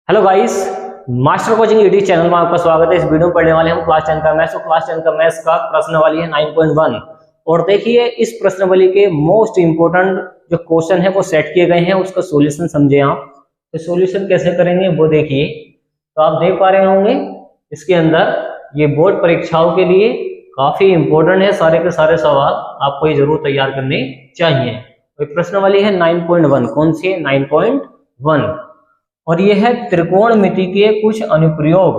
Hello guys, master coaching YouTube channel में आपका स्वागत है। इस वीडियो में पढ़ने वाले हम क्लास 10 का मैथ्स और क्लास 10 का मैथ्स का प्रश्नावली है 9.1। और देखिए इस प्रश्नावली के मोस्ट इंपोर्टेंट जो क्वेश्चन है वो सेट किए गए हैं, उसका सॉल्यूशन समझे आप। तो सॉल्यूशन कैसे करेंगे वो देखिए। तो आप देख पा रहे होंगे इसके अंदर ये बोर्ड परीक्षाओं के लिए काफी इंपॉर्टेंट है। सारे के सारे सवाल आपको ये जरूर तैयार करने चाहिए। तो प्रश्नावली है 9.1। कौन सी है? 9.1। और ये है त्रिकोणमिति के कुछ अनुप्रयोग।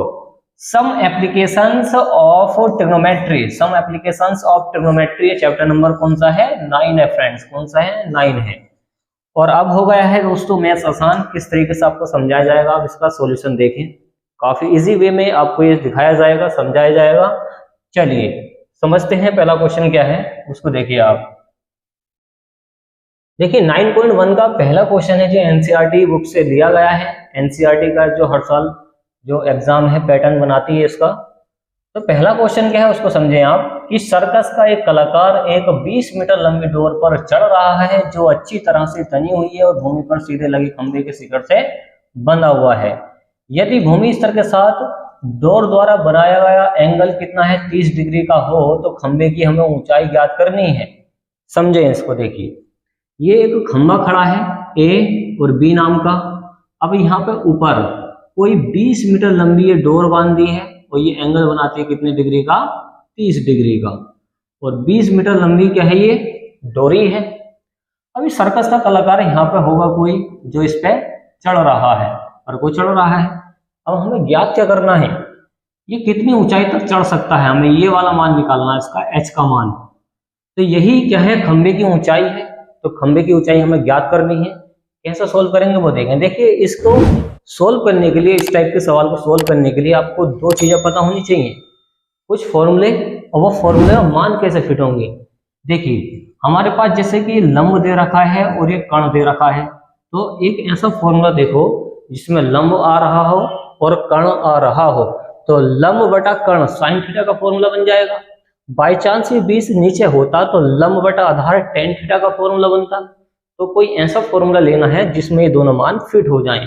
Some applications of trigonometry. Some applications of trigonometry chapter number कौन सा है? 9 है फ्रेंड्स। कौन सा है? 9 है। और अब हो गया है दोस्तों मैथ्स आसान। किस तरीके से आपको समझाया जाएगा, आप इसका सॉल्यूशन देखें। काफी इजी वे में आपको ये दिखाया जाएगा, समझाया जाएगा। चलिए समझते हैं पहला क्वेश्चन क्या है, उसको देखिए आप। देखिए 9.1 का पहला क्वेश्चन है जो एनसीईआरटी बुक से लिया गया है। एनसीईआरटी का जो हर साल जो एग्जाम है पैटर्न बनाती है इसका। तो पहला क्वेश्चन क्या है उसको समझें आप कि सर्कस का एक कलाकार एक 20 मीटर लंबी डोर पर चढ़ रहा है जो अच्छी तरह से तनी हुई है और भूमि पर सीधे लगे खंभे के शिखर से बंधा हुआ है। यदि भूमि स्तर के साथ डोर द्वारा बनाया गया एंगल कितना है? 30 डिग्री का हो तो खंभे की हमें ऊंचाई ज्ञात करनी है। समझे इसको। देखिए ये एक खंभा खड़ा है ए और बी नाम का। अब यहाँ पे ऊपर कोई 20 मीटर लंबी ये डोर बांध दी है और ये एंगल बनाती है कितने डिग्री का? 30 डिग्री का। और 20 मीटर लंबी क्या है? ये डोरी है। अभी सर्कस का कलाकार यहाँ पे होगा कोई जो इस पे चढ़ रहा है और कोई चढ़ रहा है। अब हमें ज्ञात क्या करना है? ये कितनी ऊंचाई तक चढ़ सकता है, हमें ये वाला मान निकालना है, इसका एच का मान। तो यही क्या है? खंबे की ऊंचाई है। तो खंबे की ऊंचाई हमें ज्ञात करनी है। कैसे सोल्व करेंगे वो देखें। देखिए इसको सोल्व करने के लिए, इस टाइप के सवाल को सोल्व करने के लिए आपको दो चीजें पता होनी चाहिए, कुछ फॉर्मूले, और वो फॉर्मूले मान कैसे फिट होंगे। देखिए हमारे पास जैसे कि लंब दे रखा है और ये कर्ण दे रखा है। तो एक ऐसा फॉर्मूला देखो जिसमें लंब आ रहा हो और कर्ण आ रहा हो। तो लंब बटा कर्ण साइन थीटा का फॉर्मूला बन जाएगा। बाई चांस ये 20 नीचे होता तो लंब बटा आधार टेन थीटा का फॉर्मूला बनता। तो कोई ऐसा फॉर्मूला लेना है जिसमें ये दोनों मान फिट हो जाएं।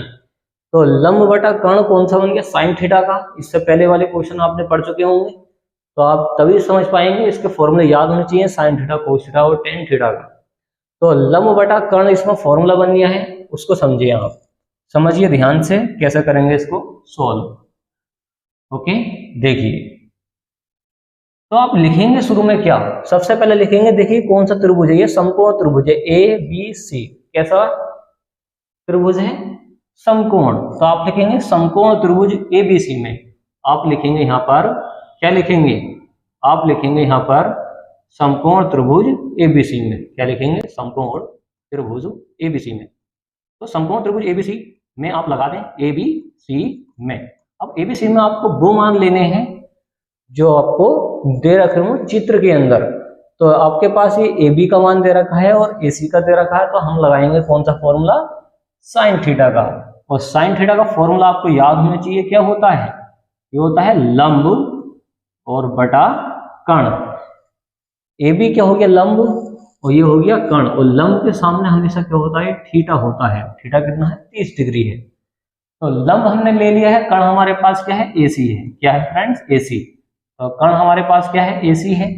तो लंब बटा कर्ण कौन सा बन गया? साइन थीटा का। इससे पहले वाले क्वेश्चन आपने पढ़ चुके होंगे तो आप तभी समझ पाएंगे। इसके फॉर्मूले याद होने चाहिए, साइन थीटा, कोस थीटा और टेन थीटा का। तो लंब बटा कर्ण इसमें फॉर्मूला बन गया है, उसको समझिए आप। समझिए ध्यान से कैसे करेंगे इसको सोल्व। ओके देखिए तो आप लिखेंगे शुरू में क्या? सबसे पहले लिखेंगे, देखिए कौन सा त्रिभुज है? ये समकोण त्रिभुज है ए बी सी। कैसा त्रिभुज है? समकोण। तो आप लिखेंगे समकोण त्रिभुज ए बी सी में आप लिखेंगे यहाँ पर क्या लिखेंगे? आप लिखेंगे यहाँ पर समकोण त्रिभुज ए बी सी में। क्या लिखेंगे? समकोण त्रिभुज ए बी सी में। तो समकोण त्रिभुज ए बी सी में आप लगा दें ए बी सी में। अब ए बी सी में आपको वो मान लेने हैं जो आपको दे रखे हो चित्र के अंदर। तो आपके पास ये ए बी का मान दे रखा है और ए सी का दे रखा है। तो हम लगाएंगे कौन सा फॉर्मूला? साइन थीटा का। और साइन थीटा का फॉर्मूला आपको याद होना चाहिए। क्या होता है? ये होता है लंब और बटा कर्ण। ए बी क्या हो गया? लंब और ये हो गया कर्ण। और लंब के सामने हमेशा क्या होता है? थीटा होता है। थीटा कितना है? 30 डिग्री है। तो लंब हमने ले लिया है, कर्ण हमारे पास क्या है? ए सी है। क्या है फ्रेंड्स? ए सी। तो कर्ण हमारे पास क्या है? AC है।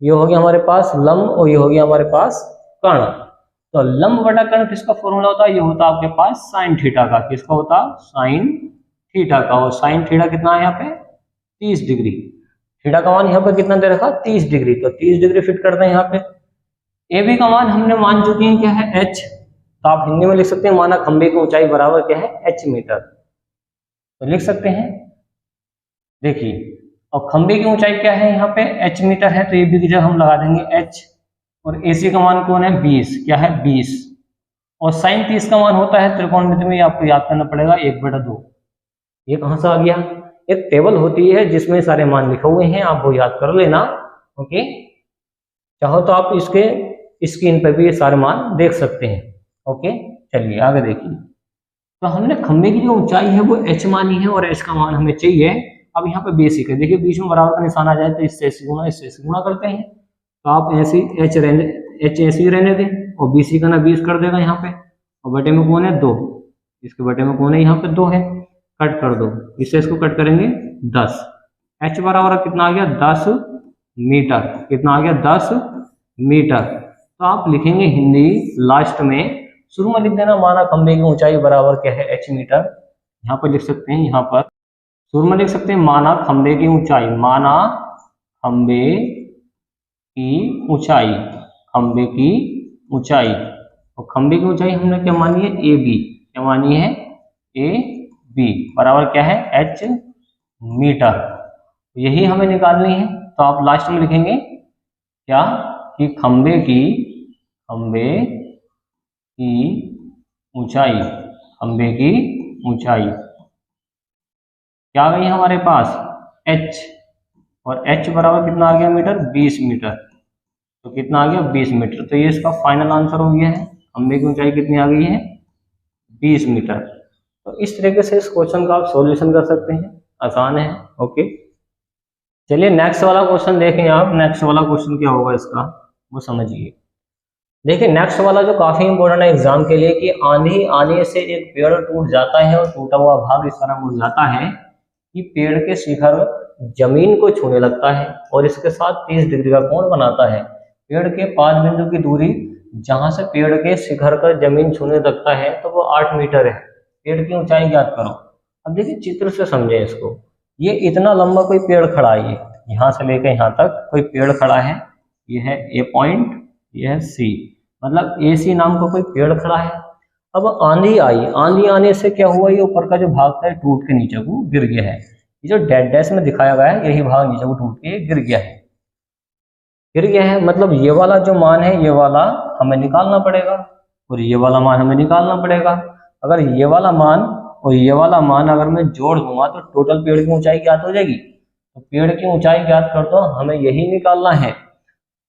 ये हो गया हमारे पास लंब और ये हो गया हमारे पास कर्ण। तो लंब बटा कर्ण किसका फॉर्मूला होता है? ये होता है आपके पास साइन थीटा का। किसका होता? साइन थीटा का। और साइन थीटा कितना है यहाँ पे? 30 डिग्री। थीटा का मान यहाँ पे कितना दे रखा? 30 डिग्री। तो 30 डिग्री फिट करते हैं यहाँ पे। AB का मान हमने मान चुके हैं क्या है? H। तो आप हिंदी में लिख सकते हैं माना खंबे की ऊंचाई बराबर क्या है? H metre. तो लिख सकते हैं। देखिए और खंबे की ऊंचाई क्या है? यहाँ पे h मीटर है। तो ये भी की जगह हम लगा देंगे h। और AC का मान कौन है? 20। क्या है? 20। और साइन 30 का मान होता है त्रिकोणमिति में, आपको याद करना पड़ेगा 1/2। ये कहां से आ गया? एक टेबल होती है जिसमें सारे मान लिखे हुए हैं, आप वो याद कर लेना। ओके चाहो तो आप इसके स्क्रीन पर भी ये सारे मान देख सकते हैं। ओके चलिए आगे देखिए। तो हमने खंबे की जो ऊंचाई है वो h मानी है और h का मान हमें चाहिए। अब यहाँ पे बेसिक है। देखिए बीच में बराबर का निशान आ जाए तो इससे इससे गुणा करते हैं। तो आप ऐसे एच ऐसे ही रहने दें और BC का ना 20 कर देगा यहाँ पे। और बटे में कौन है? 2। इसके बटे में कौन है? यहाँ पे 2 है। कट कर दो, इससे इसको कट करेंगे 10। h बराबर कितना आ गया 10 मीटर, कितना आ गया 10 मीटर। तो आप लिखेंगे हिंदी लास्ट में, शुरू में लिख देना माना खंबे की ऊंचाई बराबर क्या है h मीटर, यहाँ पर लिख सकते हैं, यहाँ पर शुरू में लिख सकते हैं माना खंबे की ऊंचाई, माना खंबे की ऊंचाई, खंबे की ऊंचाई, और खंबे की ऊंचाई हमने क्या मानी है ए बी, क्या मानी है ए बी बराबर क्या है h मीटर। यही हमें निकालनी है, तो आप लास्ट में लिखेंगे क्या कि खंबे की ऊंचाई, खंबे की ऊंचाई क्या आ गई हमारे पास h, और h बराबर कितना आ गया मीटर 20 मीटर, तो कितना आ गया 20 मीटर। तो ये इसका फाइनल आंसर हो गया है, खंबे की ऊंचाई कितनी आ गई है 20 मीटर। तो इस तरीके से इस क्वेश्चन का आप सॉल्यूशन कर सकते हैं, आसान है। ओके, चलिए नेक्स्ट वाला क्वेश्चन देखें आप। नेक्स्ट वाला क्वेश्चन क्या होगा इसका वो समझिए। देखिए नेक्स्ट वाला जो काफी इंपॉर्टेंट है एग्जाम के लिए, कि आंधी आने से एक पेड़ टूट जाता है और टूटा हुआ भाग इस तरह मुड़ जाता है कि पेड़ के शिखर जमीन को छूने लगता है और इसके साथ 30 डिग्री का कोण बनाता है। पेड़ के 5 बिंदु की दूरी जहां से पेड़ के शिखर का जमीन छूने लगता है तो वो 8 मीटर है। पेड़ की ऊंचाई ज्ञात करो। अब देखिए चित्र से समझे इसको, ये इतना लंबा कोई पेड़ खड़ा है, यहाँ से लेकर यहाँ तक कोई पेड़ खड़ा है, ये है ए पॉइंट, ये है सी, मतलब ए सी नाम का कोई पेड़ खड़ा है। अब आंधी आई, आंधी आने से क्या हुआ, ये ऊपर का जो भाग था टूट के नीचे को गिर गया है। ये जो डेड डैश में दिखाया गया है यही भाग नीचे को टूट के गिर गया है, गिर गया है। मतलब ये वाला जो मान है ये वाला हमें निकालना पड़ेगा और ये वाला मान हमें निकालना पड़ेगा। अगर ये वाला मान और ये वाला मान अगर मैं जोड़ दूंगा तो टोटल पेड़ की ऊंचाई ज्ञात हो जाएगी। तो पेड़ की ऊंचाई ज्ञात कर दो, हमें यही निकालना है,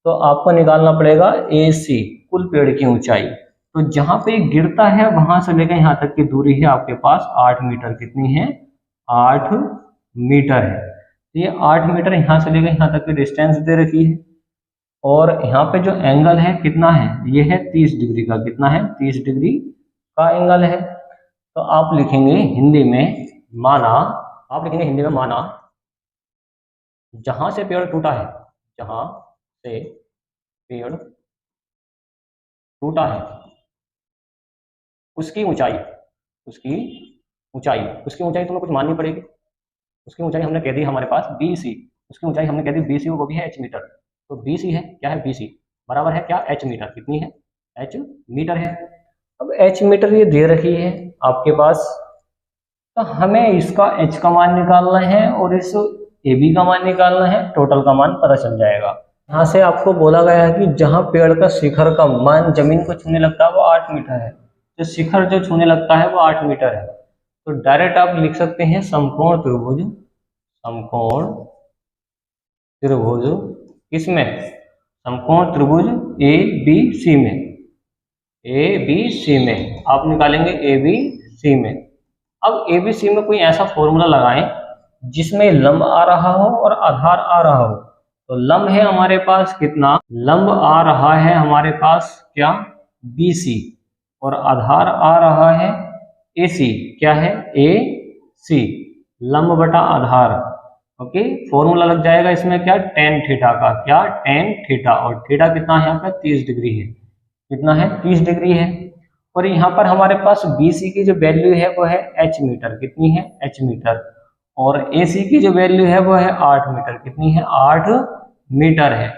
तो आपको निकालना पड़ेगा ए सी, कुल पेड़ की ऊंचाई। तो जहां पे गिरता है वहां से लेकर यहाँ तक की दूरी है आपके पास 8 मीटर, कितनी है 8 मीटर है। तो ये 8 मीटर यहाँ से लेकर यहाँ तक की डिस्टेंस दे रखी है, और यहाँ पे जो एंगल है कितना है, ये है 30 डिग्री का, कितना है 30 डिग्री का एंगल है। तो आप लिखेंगे हिंदी में माना, आप लिखेंगे हिंदी में माना जहां से पेड़ टूटा है, जहां से पेड़ टूटा है उसकी ऊंचाई, उसकी ऊंचाई तुम्हें कुछ माननी पड़ेगी। उसकी ऊंचाई हमने कह दी हमारे पास बी सी, उसकी ऊंचाई हमने कह दी बी सी, वो भी है h मीटर। तो बी सी है, क्या है बी सी बराबर है क्या h मीटर, कितनी है h मीटर है। अब h मीटर ये दे रखी है आपके पास, तो हमें इसका h का मान निकालना है और इस ए बी का मान निकालना है, टोटल का मान पता चल जाएगा। यहाँ से आपको बोला गया है कि जहाँ पेड़ का शिखर का मान जमीन को छूने लगता है वो 8 मीटर है, जो शिखर जो छूने लगता है वो 8 मीटर है। तो डायरेक्ट आप लिख सकते हैं समकोण त्रिभुज, समकोण त्रिभुज किसमें, समकोण त्रिभुज ए बी सी में, ए बी सी में आप निकालेंगे ए बी सी में। अब ए बी सी में कोई ऐसा फॉर्मूला लगाएं जिसमें लंब आ रहा हो और आधार आ रहा हो। तो लंब है हमारे पास कितना, लंब आ रहा है हमारे पास क्या बी सी, और आधार आ रहा है ए सी, क्या है ए सी, लंब बटा आधार। ओके, फॉर्मूला लग जाएगा इसमें क्या टेन थीटा का, क्या टेन थीटा, और थीटा कितना है यहाँ पे 30 डिग्री है, कितना है 30 डिग्री है। और यहाँ पर हमारे पास बी सी की जो वैल्यू है वो है h मीटर, कितनी है h मीटर, और ए सी की जो वैल्यू है वो है 8 मीटर, कितनी है 8 मीटर है।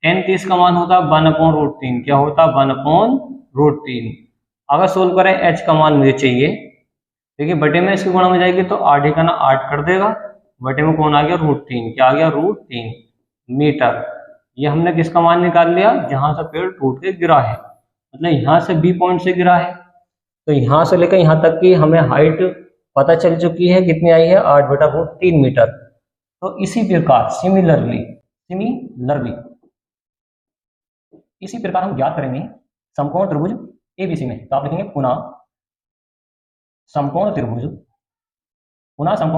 टेन 30 का मान होता है 1/√3, क्या होता है 1/√3। अगर सोल्व करें h का मान मुझे चाहिए, देखिए बटे में इसकी गुणा में जाएगी तो 8 का ना 8 कर देगा, बटे में कौन आ गया √3, क्या आ गया √3 मीटर। ये हमने किसका मान निकाल लिया, जहां से पेड़ टूट के गिरा है, मतलब यहाँ से बी पॉइंट से गिरा है। तो यहाँ से लेकर यहाँ तक की हमें हाइट पता चल चुकी है, कितनी आई है 8/√3 मीटर। तो इसी प्रकार सिमिलरली इसी प्रकार हम ज्ञात करेंगे समकोण त्रिभुज एबीसी में। तो आप लिखेंगे पुनः समकोण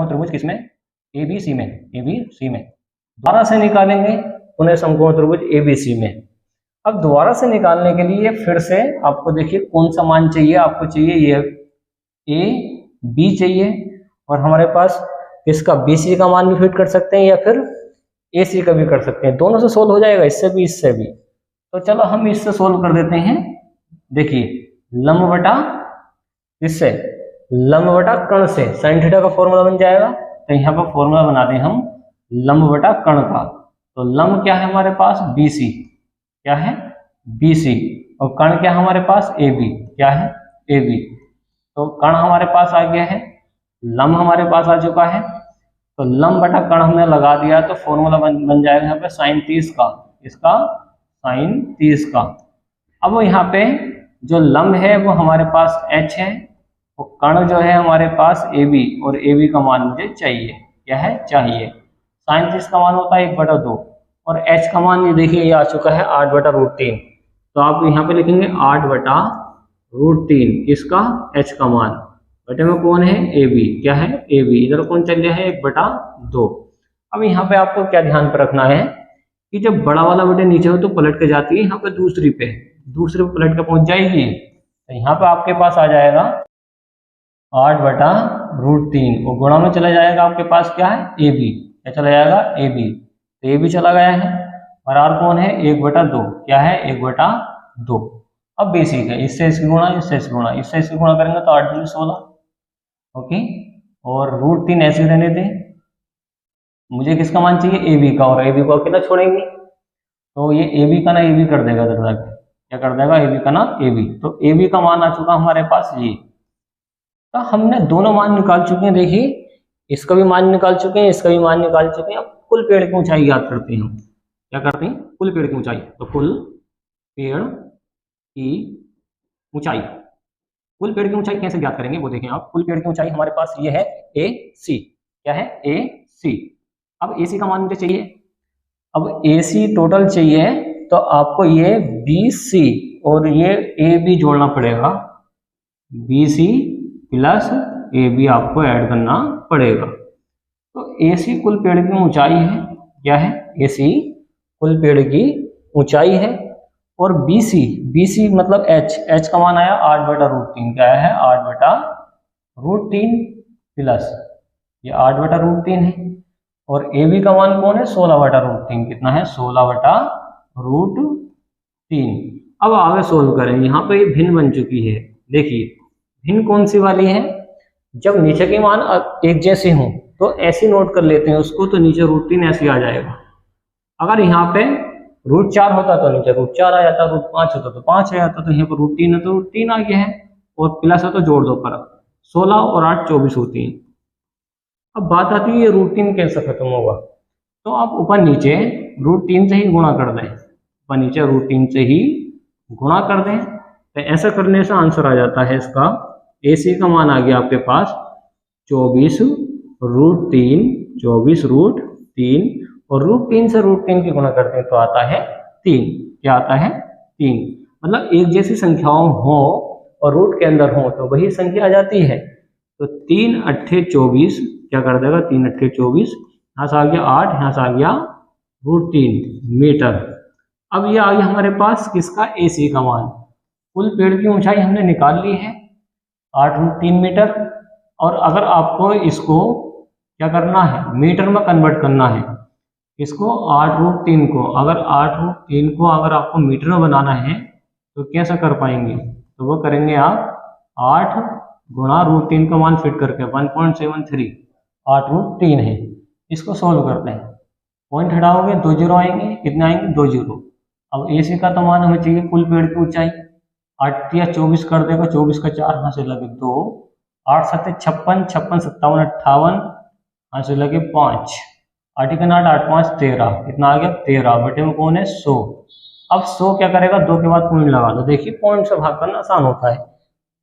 त्रिभुज किसमें, एबीसी में, एबीसी में दोबारा से निकालेंगे पुनः समकोण त्रिभुज एबीसी में। अब दोबारा से निकालने के लिए फिर से आपको देखिए कौन सा मान चाहिए, आपको चाहिए ये ए बी चाहिए और हमारे पास इसका BC का मान भी फिट कर सकते हैं या फिर AC का भी कर सकते हैं, दोनों से सोल्व हो जाएगा, इससे भी इससे भी। तो चलो हम इससे सोल्व कर देते हैं। देखिए लंब बटा इससे लंब बटा कर्ण से साइन थीटा का फॉर्मूला बन जाएगा। तो यहाँ पर फॉर्मूला बना दें हम लंब बटा कर्ण का। तो लंब क्या है हमारे पास BC, क्या है BC, और कर्ण क्या है हमारे पास AB, क्या है AB। तो कर्ण हमारे पास आ गया है, लंब हमारे पास आ चुका है। तो लंब बटा कर्ण हमने लगा दिया तो फॉर्मूला बन जाएगा यहाँ पे sin 30 का, इसका sin 30 का। अब यहाँ पे जो लंब है वो हमारे पास H है, तो कर्ण जो है हमारे पास AB, और AB का मान मुझे चाहिए, क्या है चाहिए। sin 30 का मान होता है 1/2, और H का मान ये देखिए ये आ चुका है 8/√3। तो आप यहाँ पे लिखेंगे 8/√3, किसका H का मान, बटे में कौन है AB, क्या है AB, इधर कौन चल गया है 1/2। अब यहाँ पे आपको क्या ध्यान पर रखना है कि जब बड़ा वाला बटे नीचे हो तो पलट के जाती है, यहाँ पे दूसरे पे पलट के पहुंच जाएगी। तो यहाँ पे आपके पास आ जाएगा 8/√3, और गुणा में चला जाएगा आपके पास क्या है AB, क्या चला जाएगा AB, तो AB चला गया है, और R कौन है 1/2, क्या है 1/2। अब BC का इससे इसकी गुणा, इससे इसकी गुणा, इससे इसकी गुणा करेंगे तो 8 × 16, ओके। और √3 ऐसे रहने दें, मुझे किसका मान चाहिए AB का, और AB को अकेला छोड़ेंगे तो ये AB का ना AB कर देगा, क्या कर देगा AB का ना AB। तो AB का मान आ चुका हमारे पास ये। तो हमने दोनों मान निकाल चुके हैं, देखिए इसका भी मान निकाल चुके हैं, इसका भी मान निकाल चुके हैं। अब कुल पेड़ की ऊंचाई याद करते हैं हम, क्या करते हैं कुल पेड़ की ऊंचाई। तो कुल पेड़ की ऊंचाई, कुल पेड़ की ऊंचाई कैसे ज्ञात करेंगे वो देखें आप। कुल पेड़ की ऊंचाई हमारे पास ये है AC, क्या है AC। अब AC का मान मुझे चाहिए, अब AC टोटल चाहिए तो आपको ये BC और ये AB जोड़ना पड़ेगा, BC प्लस AB आपको ऐड करना पड़ेगा। तो AC कुल पेड़ की ऊंचाई है, क्या है AC कुल पेड़ की ऊंचाई है, और BC मतलब H का मान आया 8/√3, क्या है 8/√3 प्लस ये 8/√3 है, और AB का मान कौन है 16/√3, कितना है 16/√3। अब आगे सोल्व करें, यहाँ पे ये भिन्न बन चुकी है। देखिए भिन्न कौन सी वाली है, जब नीचे के मान एक जैसे हों तो ऐसे नोट कर लेते हैं उसको, तो नीचे √3 ऐसे आ जाएगा। अगर यहाँ पे √4 होता तो नीचे √4 आ जाता, √5 होता तो 5 आ जाता, तो यहाँ पर √3 है तो √3 आ गया है, और प्लस है तो जोड़ दो फर्क, 16 और 8 24 होती है। अब बात आती है ये √3 कैसे खत्म होगा, तो आप ऊपर नीचे √3 से ही गुणा कर दें, ऊपर नीचे √3 से ही गुणा कर दें। तो ऐसा करने से आंसर आ जाता है इसका, AC का मान आ गया आपके पास 24√3, 24√3, और √3 से √3 की गुणा करते हैं तो आता है 3, क्या आता है 3। मतलब एक जैसी संख्याओं हो और रूट के अंदर हो तो वही संख्या आ जाती है। तो 3 8 24, क्या कर देगा 3 8 24, यहाँ से आ गया 8, यहाँ से आ गया √3 मीटर। अब ये आ गया हमारे पास किसका AC का मान। कुल पेड़ की ऊंचाई हमने निकाल ली है 8√3 मीटर, और अगर आपको इसको क्या करना है मीटर में कन्वर्ट करना है, इसको 8√3 को, अगर 8√3 को अगर आपको मीटर में बनाना है तो कैसे कर पाएंगे, तो वो करेंगे आप 8 गुणा √3 का मान फिट करके 1.73, 8√3 है। इसको सोल्व करते हैं, पॉइंट हटाओगे 2 जीरो आएंगे, कितने आएंगे 2 जीरो। अब AC का तो मान हमें चाहिए कुल पेड़ की ऊंचाई, 8 या 24 कर देगा, 24 का 4 यहाँ से लगे 2, 8 7 56, 56 57 58, यहाँ से लगे 5, 8 का 8 8 5 13, कितना आ गया 13, बटे में कौन है 100। अब 100 क्या करेगा 2 के बाद पॉइंट लगा दो, देखिए पॉइंट से भाग करना आसान होता है,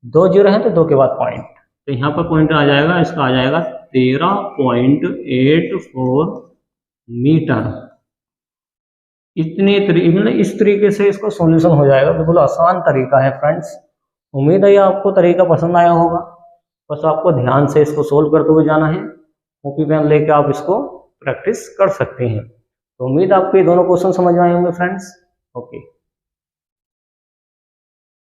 2 जीरो है तो 2 के बाद पॉइंट, तो यहाँ पर पॉइंट आ जाएगा, इसका आ जाएगा 13.84 मीटर। मतलब इस तरीके से इसका सॉल्यूशन हो जाएगा, बिल्कुल आसान तरीका है फ्रेंड्स। उम्मीद है ये आपको तरीका पसंद आया होगा, बस आपको ध्यान से इसको सोल्व करते हुए जाना है, कॉपी पेन लेके आप इसको प्रैक्टिस कर सकते हैं। तो उम्मीद आपको ये दोनों क्वेश्चन समझ में आए होंगे फ्रेंड्स। ओके।